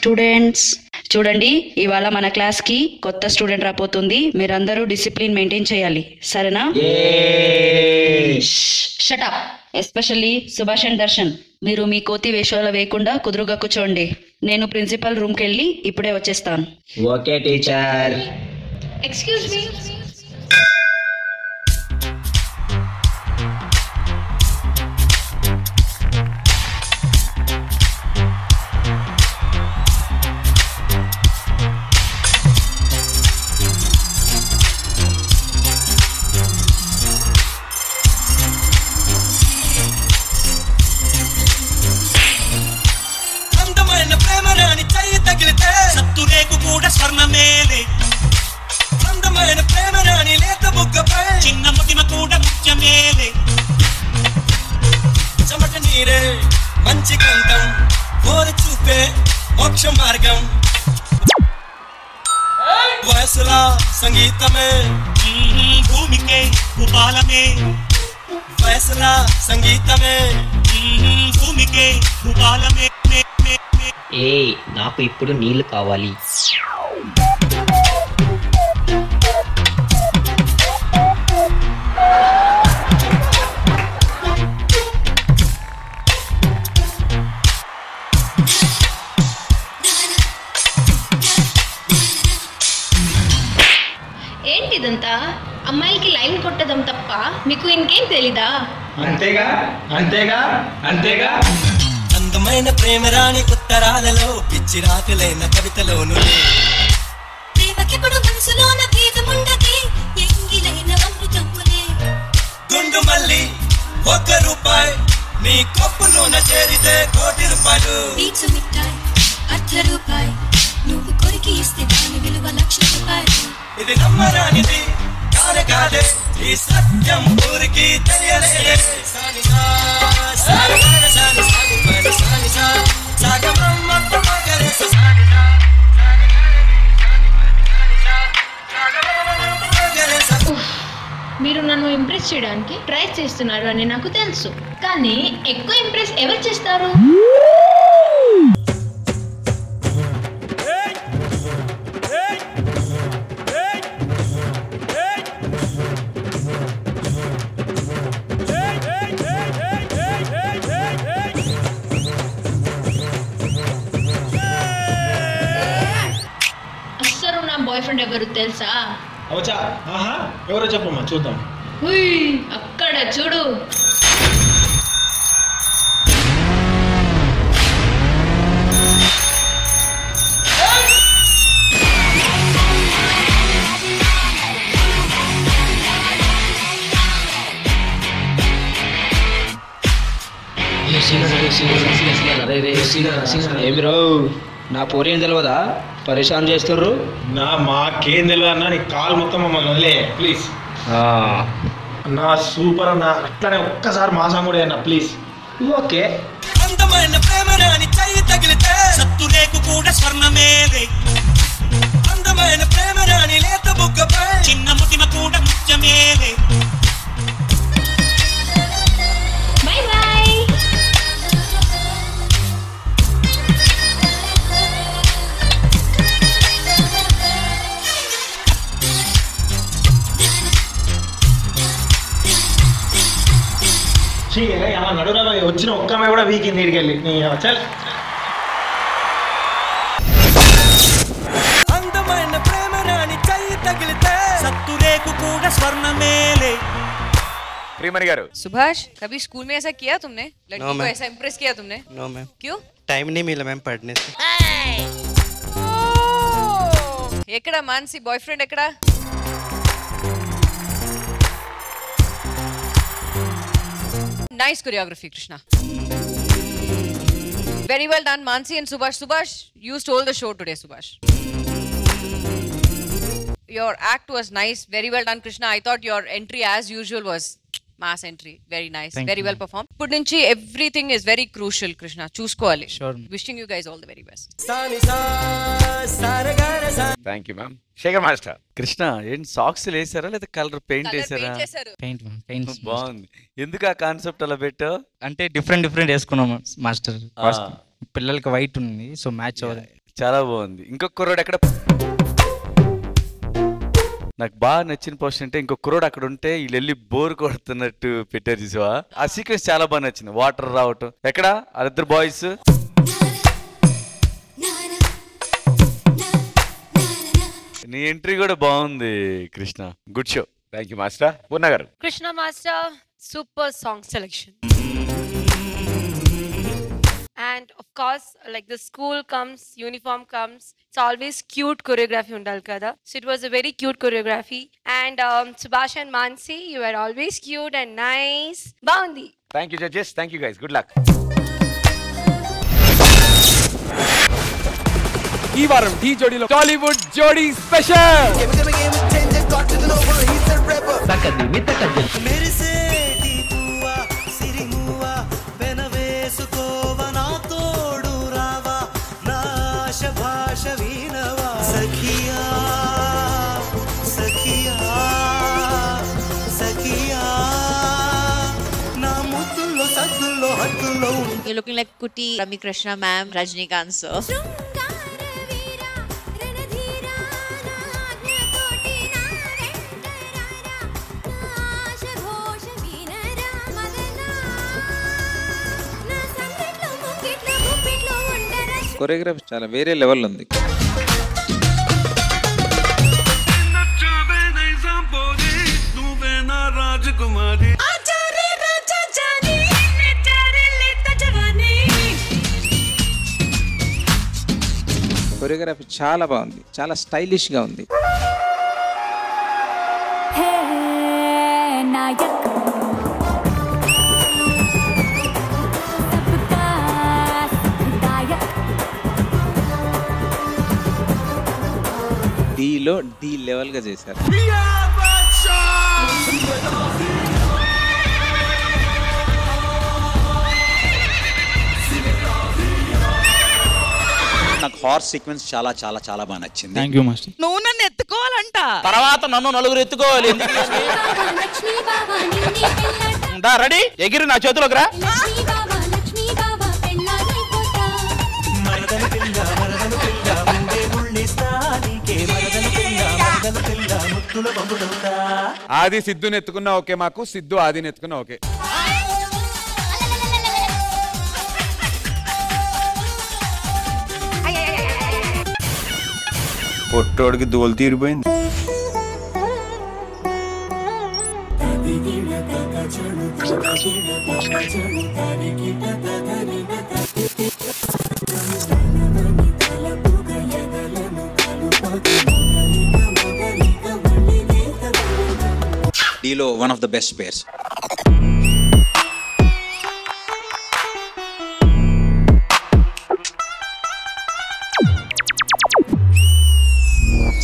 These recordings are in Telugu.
స్టూడెంట్స్ చూడండి, ఇవాళ మన క్లాస్ కి కొత్త స్టూడెంట్ రాబోతుంది. మీరందరూ డిసిప్లిన్ మెయింటైన్ చేయాలి, సరేనా? Shut up. Especially Subhash and Darshan, మీరు మీ కోతి వేషాలు వేయకుండా కుదురుగా కూర్చోండి. నేను ప్రిన్సిపల్ రూమ్ కి వెళ్ళి ఇప్పుడే వచ్చేస్తాను. Okay teacher. Excuse me. సత్తురేకు కూడా స్వర్ణమేలే, అందమైన ప్రేమ రాణి లేత బుగ్గపై చిన్న ముటిమ కూడా ముత్యమేలే. చెమట నీరే మంచి కంఠం, కోరి చూపే మోక్ష మార్గం, వయసులా సంగీతమే భూమికే భూపాలమే, వయసులా సంగీతమే భూమికే భూపాలమే. ఏ నాకు ఇప్పుడు నీళ్లు కావాలి. ఏంటిదంతా? అమ్మాయిలకి లైన్ కొట్టడం తప్ప మీకు ఇంకేం తెలీదా? అంతేగా అంతేగా అంతేగా. అందమైన ప్రేమ రాణి ఉత్తరాలలో, పిచ్చి రాతలైన కవితలోను ప్రేమకెప్పుడు మనసులోన భేదముండదే, ఎంగిలైన అమృతములే. గుండు మల్లి 1 రూపాయి నీ కప్పులోన చేరితే కోటి రూపాయలు. పీచు మిఠాయి ₹1 నువ్వు కొరికి ఇస్తే దాని విలువ ₹1,00,000. ఇది నమ్మరానిది కానే కాదే, ఈ సత్యం ఊరికి తెలియలేదే. మీరు నన్ను ఇంప్రెస్ చేయడానికి ట్రై చేస్తున్నారు అని నాకు తెలుసు, కానీ ఎక్కువ ఇంప్రెస్ ఎవరు చేస్తారు? అస్సలు నా బాయ్ ఫ్రెండ్ ఎవరు తెలుసా? అవచా, ఆహా, ఎవరో చెప్పమ్మా చూద్దాం. అక్కడ చూడు. ఏమిరో నా పూరి ఏం తెలియదా? పరిశాన్ చేస్తుర్రు. మాకేం తెలియదు అన్న, నీ కాలు మొత్తం మమ్మల్ని వదిలే ప్లీజ్. నా సూపర్ అన్న, అట్లనే ఒక్కసారి మాసం కూడా అన్న ప్లీజ్. ఓకే. అందమైన ప్రేమ రాణి చెయ్యి తగిలితే సత్తురేకు కూడా స్వర్ణమేలే, అందమైన ప్రేమ రాణి లేత బుగ్గపై చిన్న ముటిమ కూడా ముత్యమేలే. By by. నడురా వచ్చిన ఒక్క అమ్మాయి కూడా వీకింది ఇడికెళ్ళి. చల్. అందమైన ప్రేమ రాణి చెయ్యి తగిలితే సత్తురేకు కూడా స్వర్ణమేలే. प्रीमणि गारू. सुभाष, कभी स्कूल में ऐसा किया तुमने? लड़की को ऐसा इम्प्रेस किया तुमने? No ma'am. क्यों? टाइम नहीं मिला मैम पढ़ने से. ఎక్కడ మాన్సి బాయ్‌ఫ్రెండ్ ఎక్కడ? Nice choreography, Krishna. Very well done, Mansi and Subhash. Subhash, you stole the show today, Subhash. Your act was nice. Very well done, Krishna. I thought your entry, as usual, was mass entry. Very nice. Very well performed. Put nunchi everything is very crucial, Krishna. Choosukovali. Sure. Wishing you guys all the very best. Thank you, ma'am. Shekhar master. Krishna ఏంటి సాక్స్ వేసారా లేదా కలర్ పెయింట్ వేసారా? పెయింట్ పెయింట్ బాగుంది. ఎందుకు ఆ కాన్సెప్ట్ అలా పెట్టావు? అంటే డిఫరెంట్ వేసుకున్నాం మాస్టర్. పిల్లలకి వైట్ ఉంది సో మ్యాచ్ అవ్వదు. చాలా బాగుంది. ఇంకొక కుర్రోడు ఎక్కడ నాకు బాగా నచ్చిన పోర్షన్ అంటే ఇంకొక కుర్రోడు అక్కడ ఉంటే వీళ్ళు వెళ్ళి బోర్ కొడుతున్నట్టు పెట్టారు చూసావా, ఆ సీక్వెన్స్ చాలా బాగా నచ్చింది. వాటర్ రావటం ఎక్కడ వాళ్ళిద్దరు బాయ్స్. నీ ఎంట్రీ కూడా బాగుంది Krishna, good show. Thank you master. Poorna గారు. Krishna Master, super song selection. And of course, like the school comes, uniform comes, it's always cute choreography undali kada. So it was a very cute choreography. And Subhash and Mansi, you were always cute and nice. Baundi. Thank you judges. Thank you guys. Good luck. ఈ వారం ఢీ జోడీలో టాలీవుడ్ జోడీ special. You're looking like Kuti, Rami Krishna ma'am, Rajnikant sir. Choreography చాలా వేరే లెవెల్ ఉంది. కొరియోగ్రఫీ చాలా బాగుంది, చాలా స్టైలిష్ గా ఉంది. డీలో డీ లెవెల్ గా చేశారు. నాకు హార్స్ సీక్వెన్స్ చాలా చాలా చాలా బాగా నచ్చింది. Thank you master. నువ్వు నన్ను ఎత్తుకోవాలంట, తర్వాత నన్ను నలుగురు ఎత్తుకోవాలి. రెడీ? ఎగిరి నా చేతిలోకి రా. ఆది సిద్ధుని ఎత్తుకున్నా ఓకే, మాకు సిద్ధు ఆదిని ఎత్తుకున్నా ఓకే. పొట్టోడికి దోలు తీరిపోయింది. డీలో one of the best pairs.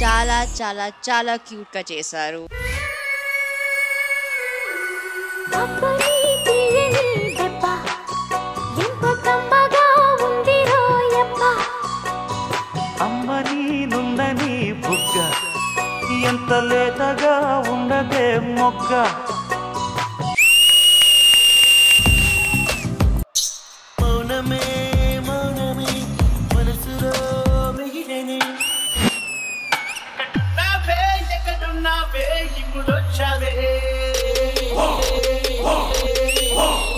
చాలా చాలా చాలా క్యూట్ గా చేశారు. అమ్మని నుందని బుగ్గ ఎంత లేతగా ఉండదే మొగ్గ. మౌనమే మౌనమే మనసులో మిగిలేనే.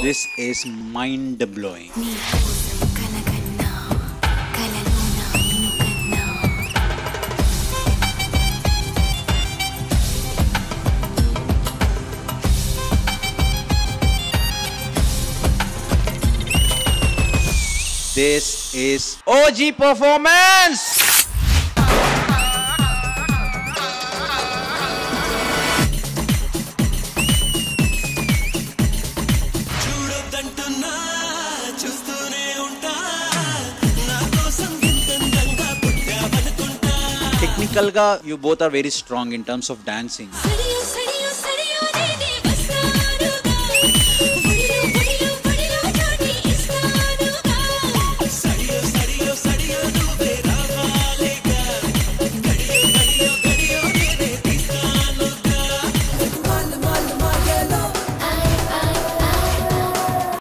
This is mind blowing. This is OG performance. Technical ga, you both are very strong in terms of dancing.